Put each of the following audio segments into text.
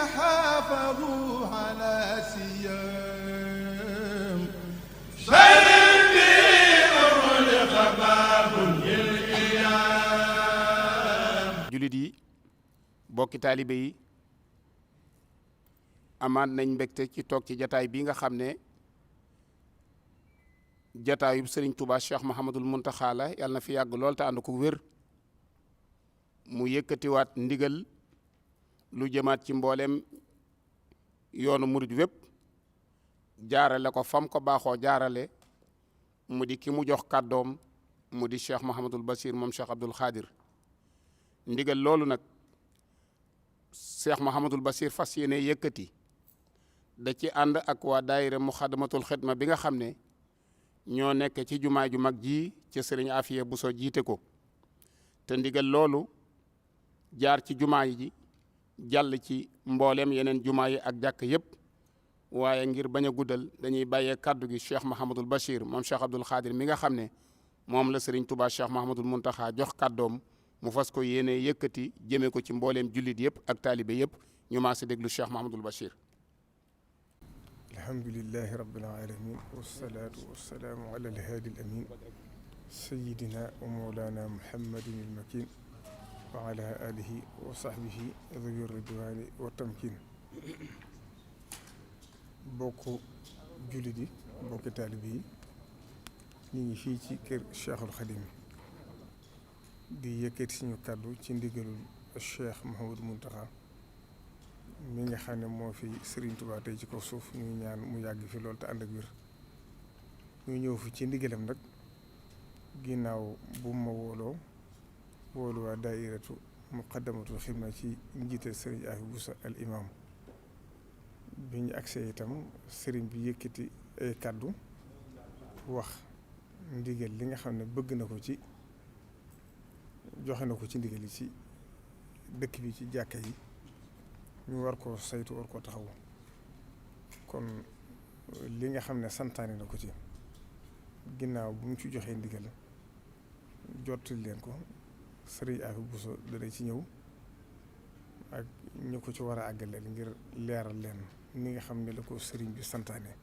حافظوا على سيام jullit yi bokki taalibe yi amaat nañ mbégte ci toog ci jataay bii nga xam ne jataayub sëriñ Touba Cheikh Mouhamadul Mountakha la yàlla na fi yàgg lool te ànd ko wér mu yëkkatiwaat ndigal lu jëmaat ci mboolem yoonu murit wépp jaarale ko fam ko baaxoo jaarale mu di ki mu jox kàddoom mu di Cheikh Mouhamadul Bachir moom Cheikh Abdoul Khadir ndigal loolu nag Cheikh Mouhamadul Bachir fas yéene yëkkati da ci ànd ak waa daayira Muxaddamatul Xidma bi nga xam ne ñoo nekk ci jumaa ju mag ji ci sëriñ Afiya Buso jiite ko te ndigal loolu jaar ci jumaa yi ji jàll ci mboolem yeneen jumaa yi ak jàkk yépp waaye ngir bañ a guddal dañuy bàyyee kàddu gi Cheikh Mouhamadul Bachir moom Cheikh Abdoul Khadir mi nga xam ne moom la sëriñ Touba Cheikh Mouhamadul Mountakha jox kàddoom mu fas ko yéene yëkkati jëme ko ci mbooleem jullit yëpp ak taalibe yëpp ñu maa si déglu Cheikh Mouhamadul Bachir. alhamdulilahi rabbil alamin wasalaatu wasalaamu ala alhaadi al amin sayidina wa mawlana muhammadin il makin wa ala alihi wa sahbihi dhawi ridwani wa tamkin bokk jullit yi bokki taalibe yi ñu ngi fii ci kër Cheikhul Khadim di yëkkati suñu kàddu ci ndigalul Cheikh Mouhamadou Mountakha mi nga xam ne moo fi Serigne Touba tey ci kaw suuf ñuy ñaan mu yàgg fi loolu te ànd ak wér ñu ñëw fi ci ndigalam nag ginnaaw bu ma woolu waa daairatu Muqaddamatul Xidma ci njiital Serigne Afi Buso al imam bi ñu agsee itam Serigne bi yëkkati ay kàddu wax ndigal li nga xam ne bëgg na ko ci joxe na ko ci ndigal yi ci dëkk bi ci jàkka yi ñu war koo saytu war koo taxawu kon li nga xam ne santaane na ko ci ginnaaw bu mu ci joxee ndigal jottali leen ko sëriñ Afi Buso dana ci ñëw ak ñu ko ci war a àggaleel ngir leeral leen ni nga xam ne la ko sëriñ bi santaane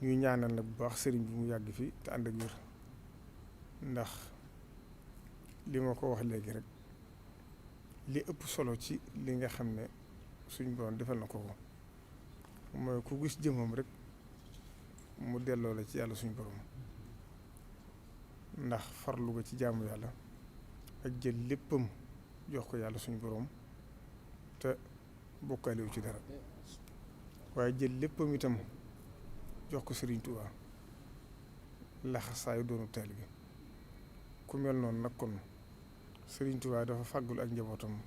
ñuy ñaanal nag bu baax sëriñ bi mu yàgg fi te ànd ak wér ndax li ma ko wax léegi rek li ëpp solo ci li nga xam ne suñ borom defal na ko mooy ku gis jëmmam rek mu delloo la ci yàlla suñ borom ndax farlu ko ci jaamu yàlla ak jël léppam jox ko yàlla suñ borom te bokkaaliwu ci dara waaye jël léppam itam jox ko Serigne Touba laxasaayu doonu taalibe ku mel noonu nag kon Serigne Touba dafa fàggul ak njabootam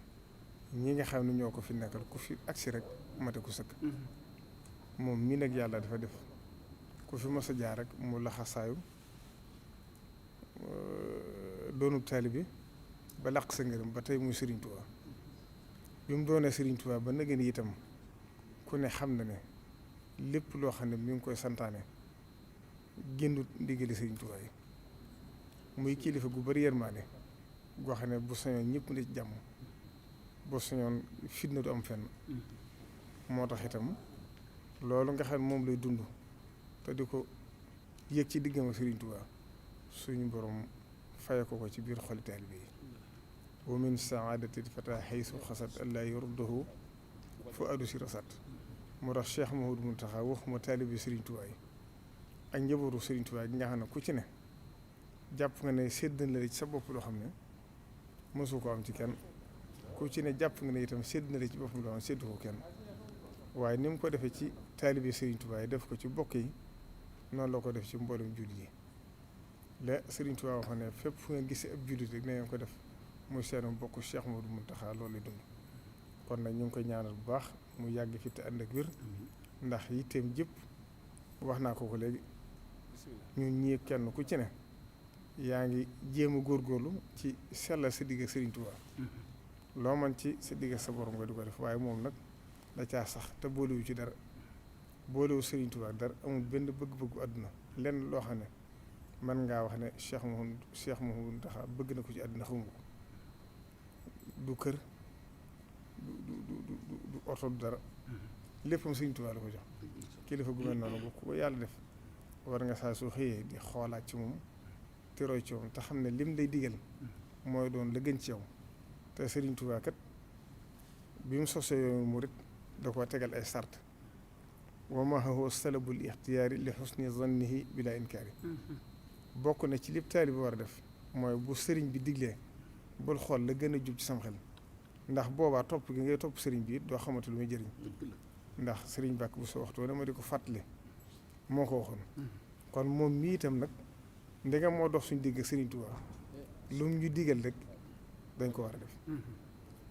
ñi nga xam ne ñoo ko fi nekkal ku fi agsi rek mate ku sëkk moom mii nag yàlla dafa def ku fi mos a jaar rek mu laxasaayu doonu taalibe ba laq sa ngërëm ba tey muy Serigne Touba bi mu doonee Serigne Touba ba nag ni itam ku ne xam na ne lépp loo xam ne mi ngi koy santaane génnut ndigali Serigne Touba yi muy kilifa gu bari yërmaande goo xam ne bu sañoon ñëpp ne ci jàmm bu sañoon fitna du am fenn moo tax itam loolu nga xam ne moom lay dund te di ko yëg ci diggam ak Serigne Touba suñu borom faye ko ci biir xoli taalibe yi wa min saadati fata xaysu xasat allah yurduhu fu addu si rasat moo tax Cheikh Mouhamadou Mountakha waxuma taalibe Serigne Touba yi ak njabootu Serigne Touba gi nga xam ne ku ci ne jàpp nga ne sédd na la ci sa bopp loo xam ne mësu ko am ci kenn ku ci ne jàpp nga ne itam sédd na la ci boppam loo xam ne séddu ko kenn waaye ni mu ko defee ci taalibe Serigne Touba yi def ko ci bokk yi noonu la ko def ci mboolem jullit yi la Serigne Touba wax ne fépp fu ngeen gisee ab jullit rek na ngeen ko def muy seen bokk Cheikh Mouhamadou Mountakha loolu lay dund kon nag ñu ngi koy ñaanal bu baax mu yàgg fi te ànd ak wér ndax yitteem jëpp wax naa ko léegi ñun ñii kenn ku ci ne yaa ngi jéem a góorgóorlu ci sellal sa digg ak Serigne Touba loo man ci sa digg ak sa borom nga di ko def waaye moom nag da caa sax te boolewu ci dara boolewu Serigne Touba dara amul benn bëgg-bëggu àdduna lenn loo xam ne man ngaa wax ne Cheikh Mouhamadou Mountakha bëgg na ko ci àdduna xamu ko du kër du oto du dara léppam Sëriñ Tuubaa la ko jox kilifa gu mel noonu bu ko yàlla def war nga saa soo xëyee di xoolaat ci moom te roy ci moom te xam ne lim lay digal mooy doon la gën ci yow te Sëriñ Tuubaa kat bi mu sosee yoonu murit da koo tegal ay sart wa ma huwa salabul ixtiyaari li xusni zannihi bila inkaari bokk na ci lépp taalibe bi war a def mooy bu sëriñ bi diglee bul xool la gën a jub ci sam xel ndax boobaa topp gi ngay topp sëriñ bi doo xamante lu muy jëriñ ndax sëriñ bàkk bu soo waxtu dama di ko fàttali moo ko waxoon kon moom mii itam nag ndegam moo dox suñu digg sëriñ Tuubaa lu mu ñu digal rek dañ ko war a def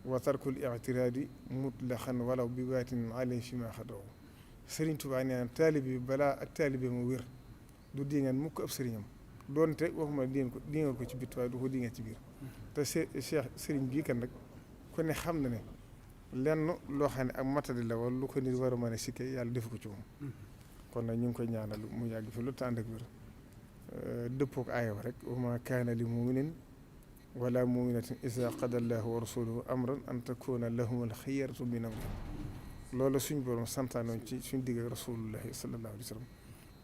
wa tarkul i'tiraadi mutlaqan walaw bi waatin alayhi fi ma xadaw sëriñ Tuubaa nee na taalibe bi balaa ak taalibe mu wér du dingaan mukk ab sëriñam doonte waxuma dinga ko ci bit waaye du ko dinga ci biir te Cheikh sëriñ bii kan nag ku ne xam na ne lenn loo xam ne ak matadi la wala lu ko nit war a mën a sikke yàlla def ko ci moom kon nag ñu ngi koy ñaanal mu yàgg fi lu tànd ak wér dëppook aaya rek wa ma kaana li muminin wala muminatin isa qada allahu wa rasuluhu amran an takuna lahum al xiyaratu min amrihim loolu suñ borom santaanoon ci suñ digg ak rasulullahi sallallahu alayhi wa sallam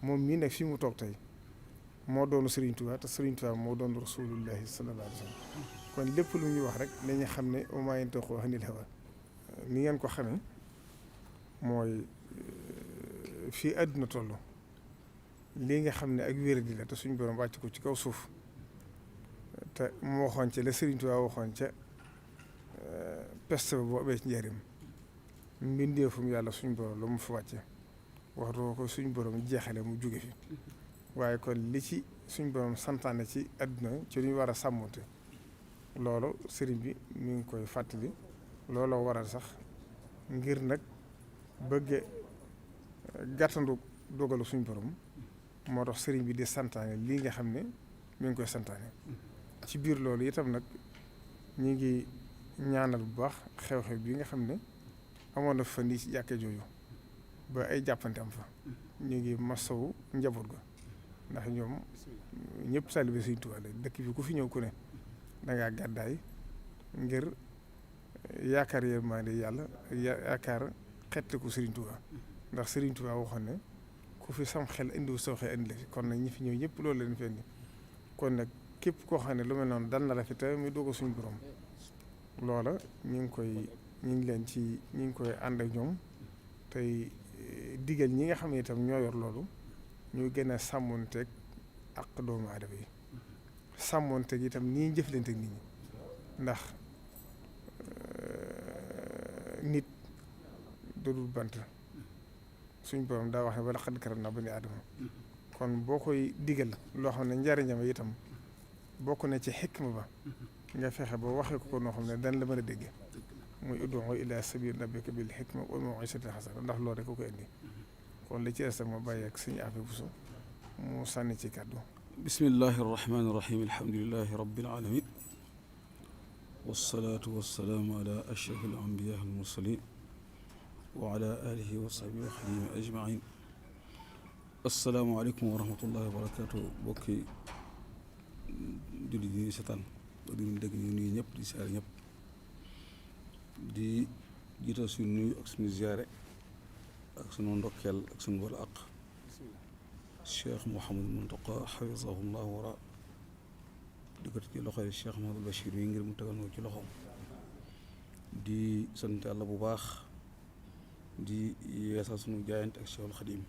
moom mii nag fi mu toog tey moo doon Sëriñ Tuubaa te Sëriñ Tuubaa moo doon rasulullahi sallallahu alayhi wa sallam kon lépp lu ñuy wax rek nañu xam ne wa maa yantiqu anil hawaa ni ngeen ko xamee mooy fii àdduna toll lii nga xam ne ak wér-di la te suñ borom wàcc ko ci kaw suuf te mu waxoon ca la Sëriñ Tuubaa waxoon ca peste ba boo amee ci njëriñ mbindeefum yàlla suñ borom la mu fa wàcce waxtu ko suñ borom jeexale mu jóge fi waaye kon li ci suñ borom santaane ci àdduna ci lu ñu war a sàmmonte loolu sëriñ bi mi ngi koy fàttali looloo waral sax ngir nag bëgge gàttandu dogalu suñ borom moo tax sëriñ bi di santaane lii nga xam ne mi ngi koy santaane ci biir loolu itam nag ñu ngi ñaanal bu baax xew-xew bi nga xam ne amoon na fa nii ci jàkke jooju ba ay jàppante am fa ñu ngi masawu njaboot ga ndax ñoom ñëpp taalibe Sëriñ Tuubaa la dëkk bi ku fi ñëw ku ne dangaa gàddaay ngir yaakaar yërmande yàlla yaakaar xettiku Sëriñ Tuubaa ndax Sëriñ Tuubaa waxoon ne ku fi sam xel indiwu saw xel indi la fi kon nag ñi fi ñëw ñëpp loolu leen fi indi kon nag képp koo xam ne lu mel noonu dal na la fi te muy doog a suñu borom loola ñu ngi koy ànd ak ñoom tey digal ñi nga xam ne itam ñoo yor loolu ñu gën a sàmmoonteeg ak doomu aadama yi sàmmoonteeg itam nii jëflanteeg nit ñi ndax nit dodul bant suñ borom daa wax ne wala xad karam naa bani aadama kon boo koy digal loo xam ne njariñam itam bokk na ci xikma ba nga fexe ba waxee ko noo xam ne dan la mën a dégg muy ud'u ila sabili rabbika bil hikma wal maw'izati hasana ndax loolu rek ko koy indi kon li ci des ma bàyyi ak suñu affaire bu so mu sànni ci kàddu bismillahi arrahmani irrahim alhamdulilahi rabbil alamin wassalaatu wassalaamu ala ashraf al anbiya al mursalin wa ala alihi wa sahbihi wa xadimi ajmain assalaamu aleykum wa rahmatullahi wa barakatuh bokki julli di setaan ba di dégg ñu nuyu ñëpp di siyaare ñëpp di jiital suñu nuyu ak suñu ziyaare ak suñu ndokkeel ak suñu wala aq cheikh Mouhamadou Mountakha xafisahullah wara di ko ci loxoy cheikh Mouhamadou Bachir yi ngir mu tegal ci loxoom di sant yàlla bu baax di yeesal suñu jaayante ak cheikhul xadim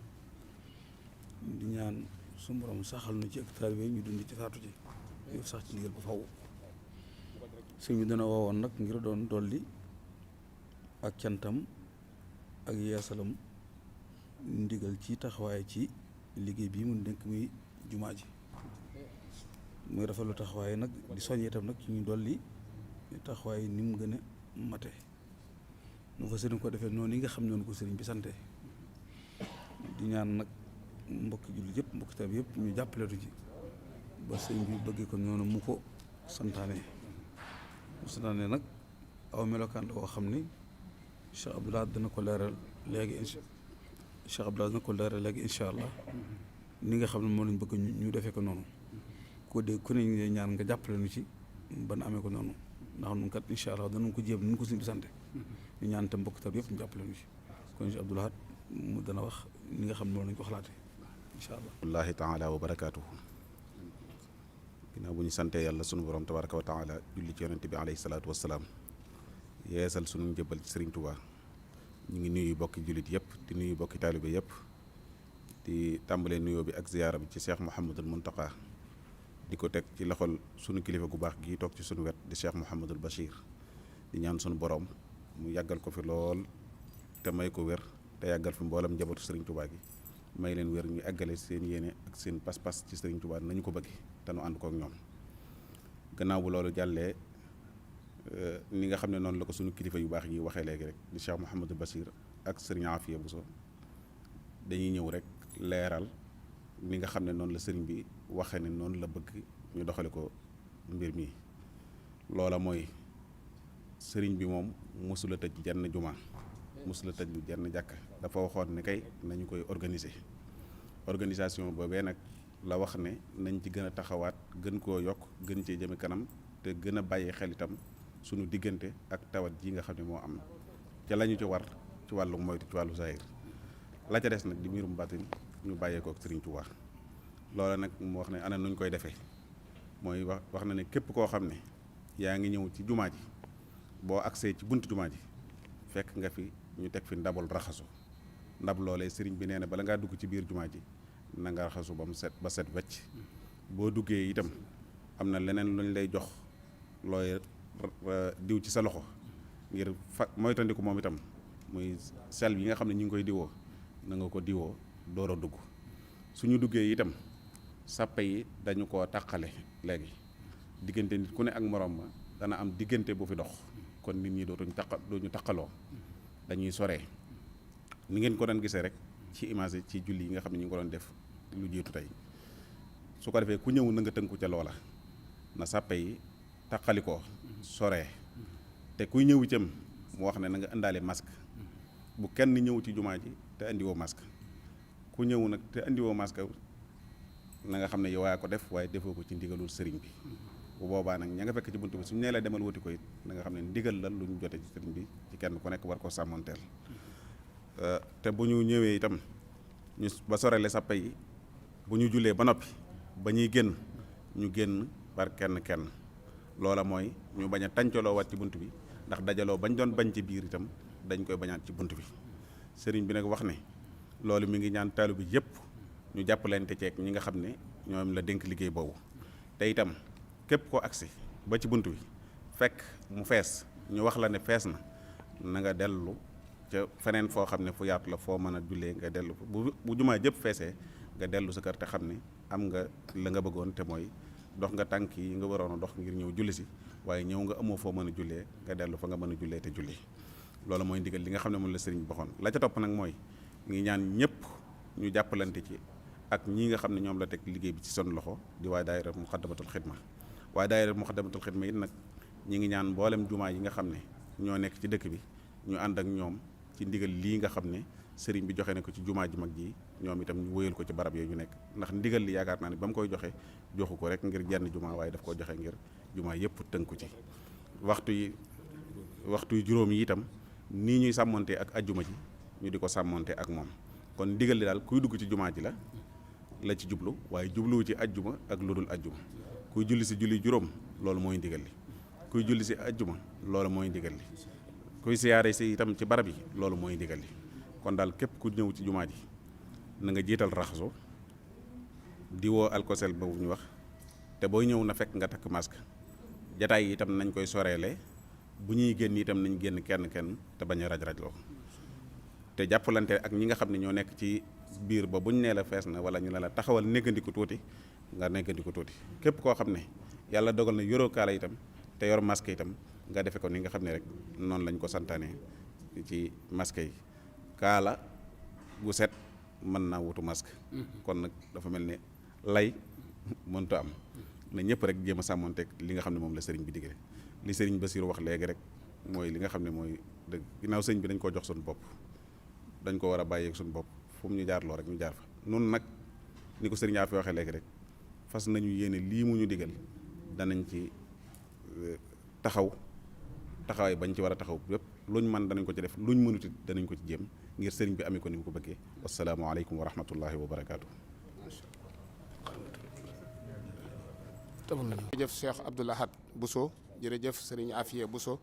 di ñaan suñu borom saxal na ci ak taalibe ñu dund ci saatu ci yow sax ci ndigal ba faw sëñ bi dana woowoon nag ngir doon dolli ak cantam ak yeesalam ndigal ci taxawaay ci liggéey bii mun dénk muy jumaa ji muy rafetlu taxawaay nag di soññee itam nag ci ñu dolli taxawaay ni mu gën a mate nu fa sëriñ ko defee noonu yi nga xam noonu ko sëriñ bi sante di ñaan nag mbokki jullit yëpp mbokki taalibe yëpp ñu jàppaletu ci ba sëriñ bi bëggee ko noonu mu ko santaane nag aw melokaan la woo xam ni Cheikh Abdoulaye dana ko leeral léegi incha allah ni nga xam ne moom lañ bëgg ñu defee ko noonu ko dégg ku ne ñu ñaan nga jàppale nu ci ban amee ko noonu ndax nun kat incha allah danañ ko jéem nu ko suñu bi sante di ñaan tam mbokk taalibe yëpp ñu jàppale ñu ci kon si Abdou Lahad mu dana wax ni nga xam ne noonu lañ ko xalaatee incha allah. wallaahi taala wa barakaatuhu. ginnaaw bu ñu santee yàlla sunu borom tabaraka wa taala julli ci yonente bi alayhi salaatu wassalaam yeesal sunu njëbbal ci Sëriñ Tuubaa ñu ngi nuyu bokki jullit yëpp di nuyu bokki taalibe yëpp di tàmbalee nuyoo bi ak ziyaara bi ci Cheikh Mouhamadul Mountakha di ko teg ci loxol sunu kilifa gu baax gii toog ci sunu wet di Cheikh Mouhamadul Bachir di ñaan sunu borom mu yàggal ko fi lool te may ko wér te yàggal fi mboolam njabootu Sëriñ Tuubaa gi may leen wér ñu eggale seen yéene ak seen pas-pas ci Sëriñ Tuubaa nañu ko bëgg te nu ànd ko ak ñoom gannaaw bu loolu jàllee ni nga xam ne noonu la ko sunu kilifa yu baax yi waxee léegi rek di Cheikh Mouhamadul Bachir ak Sëriñ Afiya Buso dañuy ñëw rek leeral ni nga xam ne noonu la sëriñ bi waxee ne noonu la bëgg ñu doxale ko mbir mi loola mooy sëriñ bi moom mosula tëj jenn jumaa mosula tëj lu jenn jàkk dafa waxoon ne kay nañu koy organisation boobee nag la wax ne nañ ci gën a taxawaat gën koo yokk gën cee jëme kanam te gën a bàyyi xel itam sunu diggante ak tawat ji nga xam ne moo am ca la ñu ci war ci wàllu moytu ci wàllu zahir la ca des nag di mbirum baatin ñu bàyyee ko ak Sëriñ Tuubaa loola nag mu wax ne ana nuñ koy defee mooy wax na ne képp koo xam ne yaa ngi ñëw ci jumaa ji boo agsee ci buntu jumaa ji fekk nga fi ñu teg fi ndabul raxasu ndab loolee sëriñ bi nee na bala ngaa dugg ci biir jumaa ji na nga raxasu ba mu set ba set wecc boo duggee itam am na leneen luñ lay jox looy diw ci sa loxo ngir moytandiku moom itam muy sel yi nga xam ne ñu ngi koy diwoo na nga ko diwoo door a dugg suñu duggee itam sàppe yi dañu koo taqale léegi diggante nit ku ne ak morom ma dana am diggante bu fi dox kon nit ñi duñu taqaloo dañuy soree ni ngeen ko doon gisee rek ci image ci julli yi nga xam ne ñu ngi ko doon def lu jiitu tey su ko defee ku ñëw na nga tënku ca loola na sàppe yi taqalikoo soree te kuy ñëw itam mu wax ne na nga indaale masque bu kenn ñëw ci jumaa ji te indiwoo masque ku ñëw nag te indiwoo masque na nga xam ne yow yaa ko def waaye defoo ko ci ndigalul sëriñ bi bu boobaa nag ña nga fekk ci buntu bi suñu nee la demal wuti ko it na nga xam ne ndigal la lu ñu jote ci sëriñ bi ci kenn ku nekk war koo sàmmoonteel te bu ñu ñëwee itam ñu ba sorele sàppe yi bu ñu jullee ba noppi ba ñuy génn ñu génn par kenn loola mooy ñu bañ a tàncaloo waat ci bunt bi ndax dajaloo bañ doon bañ ci biir itam dañ koy bañaat ci bunt bi sëriñ bi nag wax ne loolu mi ngi ñaan taalu bi yëpp ñu jàppalante ceeg ñi nga xam ne ñoom la dénk liggéey boobu te itam képp koo agsi ba ci bunt bi fekk mu fees ñu wax la ne fees na nga dellu ca feneen foo xam ne fu yaatu la foo mën a jullee nga dellu bu jumaa jëpp feesee nga dellu sa kër te xam ne am nga la nga bëggoon te mooy dox nga tànk yi nga waroon a dox ngir ñëw julli si waaye ñëw nga amoo foo mën a jullee nga dellu fa nga mën a jullee te julli loolu mooy ndigal li nga xam ne moom la sëriñ bi waxoon la ca topp nag mooy ngi ñaan ñëpp ñu jàppalante ci ak ñi nga xam ne ñoom la teg liggéey bi ci seen loxo di waa daayira Muxaddamatul Xidma waaye daayira Muxaddamatul Xidma it nag ñi ngi ñaan mboolem jumaa yi nga xam ne ñoo nekk ci dëkk bi ñu ànd ak ñoom ci ndigal lii nga xam ne sëriñ bi joxe na ko ci jumaa ji mag ji ñoom itam ñu wëyal ko ci barab yooyu ñu nekk ndax ndigal li yaakaar naa ne ba mu koy joxe joxu ko rek ngir jenn jumaa waaye daf koo joxe ngir jumaa yëpp tënku ci waxtu yi juróom yi itam nii ñuy sàmmonte ak ajjuma ji ñu di ko sàmmonte ak moom kon ndigal li daal kuy dugg ci jumaa ji la ci jublu waaye jubluwu ci ajjuma ak lu dul ajjuma kuy julli si julli juróom loolu mooy ndigal li kuy julli si ajjuma loolu mooy ndigal li kuy siyaare si itam ci barab yi loolu mooy ndigal li kon daal képp ku ñëw ci jumaa ji na nga jiital raxasu diwoo alkosel boobu ñu wax te booy ñëw na fekk nga takk masque jataay yi itam nañ koy soreele bu ñuy génn itam nañ génn kenn te bañ a raj-rajloo te jàppalante ak ñi nga xam ne ñoo nekk ci biir ba buñ nee la fees na wala ñu ne la taxawal néggandiku tuuti nga néggandiku tuuti képp koo xam ne yàlla dogal na yoroo kaala itam te yor masque itam nga defe ko ni nga xam ne rek noonu lañ ko santaane ci masque yi kaala gu set mën naa wutu masque kon nag dafa mel ne lay mënta am na ñëpp rek jéem a sàmmonteeg li nga xam ne moom la sëriñ bi digle li sëriñ Basiru wax léegi rek mooy li nga xam ne mooy dëgg ginnaaw sëriñ bi dañ koo jox suñu bopp dañ ko war a bàyyeeg suñu bopp fu mu ñu jaar loo rek ñu jaar fa nun nag ni ko sëriñ yaa fi waxee léegi rek fas nañu yéene lii mu ñu digal danañ ci taxawaay bañ ci war a taxaw yépp luñ mën danañ ko ci def luñ mënut it danañ ko ci jéem ngir sëriñ bi amee ko ni mu ko bëggee wasalaamaaleykum wa rahmatullahi wa barakaatu. jërëjëf Cheikh Abdoul Ahad Bousso jërëjëf sëriñ Afiye Bousso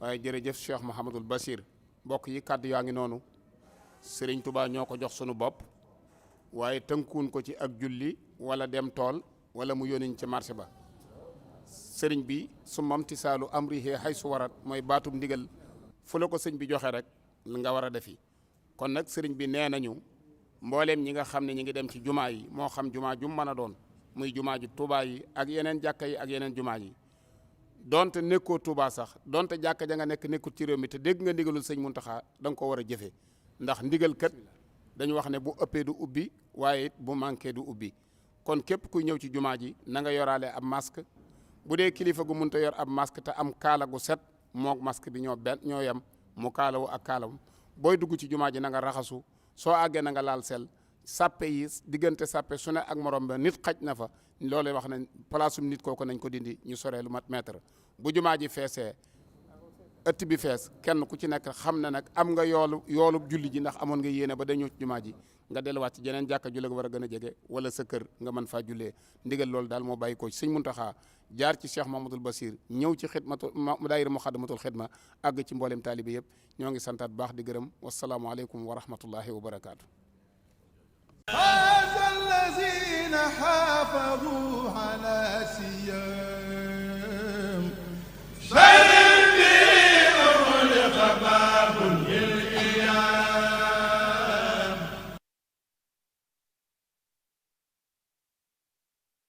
waaye jërëjëf Cheikh Mouhamadul Basir mbokk yi kàddu yaa ngi noonu sëriñ Touba ñoo ko jox sunu bopp waaye tënkuwun ko ci ak julli wala dem tool wala mu yónniñ ci marché ba sëriñ bi su mamtisaalu amrihi hay su warat mooy baatum ndigal fu la ko sëñ bi joxe rek nga war a defi kon nag sëriñ bi nee nañu mbooleem ñi nga xam ne ñi ngi dem ci jumaa yi moo xam jumaa jum mën a doon muy jumaa ji Touba yi ak yeneen jàkka yi ak yeneen jumaa yi donte nekkoo Touba sax donte jàkka ja nga nekkul ci réew mi te dégg nga ndigalul sëñ Muntaxa da nga ko war a jëfe ndax ndigal kat dañu wax ne bu ëppee du ubbi waaye it bu manqué du ubbi kon képp kuy ñëw ci jumaa ji na nga yoraale ab masque bu dee kilifa gu mënta yor ab masque te am kaala gu set moog masque bi ñoo yem mu kaalawu ak kaalawu booy dugg ci jumaa ji na nga raxasu soo àggee na nga laal sel sàppe yi diggante sàppe su ne ak morom ba nit xaj na fa loolu wax nañ palaasum nit kooku nañ ko dindi ñu soree lu mat mètre bu jumaa ji feesee ëtt bi fees kenn ku ci nekk xam ne nag am nga yoolu julli ji ndax amoon nga yéene ba dañu jumaa ji nga delluwaat ci jeneen jàkka ju la war a gën a jege wala sa kër nga mën faa jullee ndigal loolu daal moo bàyyi ko ci sëñ Muntaxa jaar ci Cheikh Mamadou Basir ñëw ci xidmatu daayira Muxaddamatul Xidma àgg ci mboolem taalibe yëpp ñoo ngi santaat baax di gërëm wasalaamualeykum wa rahmatullahi wa barakaatu. هذا الذين حافظوا على